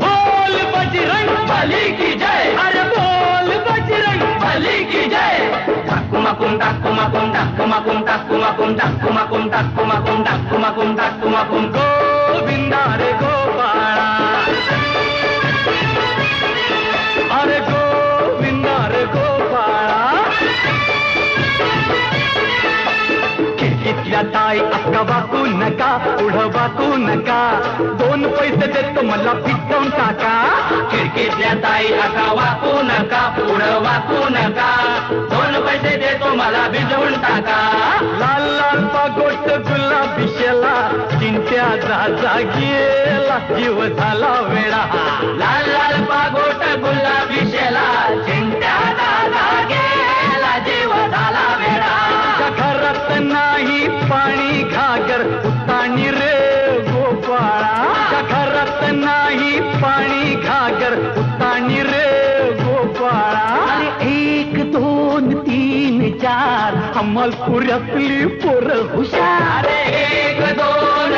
बोल बजरंग बली की जय, अरे बोल बजरंग बली की जय। ठाकुमाकुम ठाकुमाकुम ठाकुमाकुम ठाकुमाकुम ठाकुमाकुम ठाकुमाकुम ठाकुमाकुम ठाकुमाकुम गोविंदा रे गोपाळा, अरे गोविंदा रे गोपाळा। खिडकीतल्या ताई अक्का वाकू नका, पुढं वाकू नका, 2 पैसे देतो मला पिटवून टाका। खिडकीतल्या ताई अक्का वाकू नका, पुढं वाकू नका, 2 पैसे देतो मला भिजवून टाका। लाल लाल पागोट गुलाबी शेला, चिंट्या जा गेला, जीव झाला वेडा। लाल लाल पागोट गुलाबी शेला, चिंट्या जा गेला, जीव झाला वेडा। घरात नाही पाणी घागर, उतानी रे गोपाळा। घरात नाही पाणी घागर, उतानी रे गोपाळा। 1 2 3 4 अंमलपुऱ्यातली पोरं हुशार। 1 2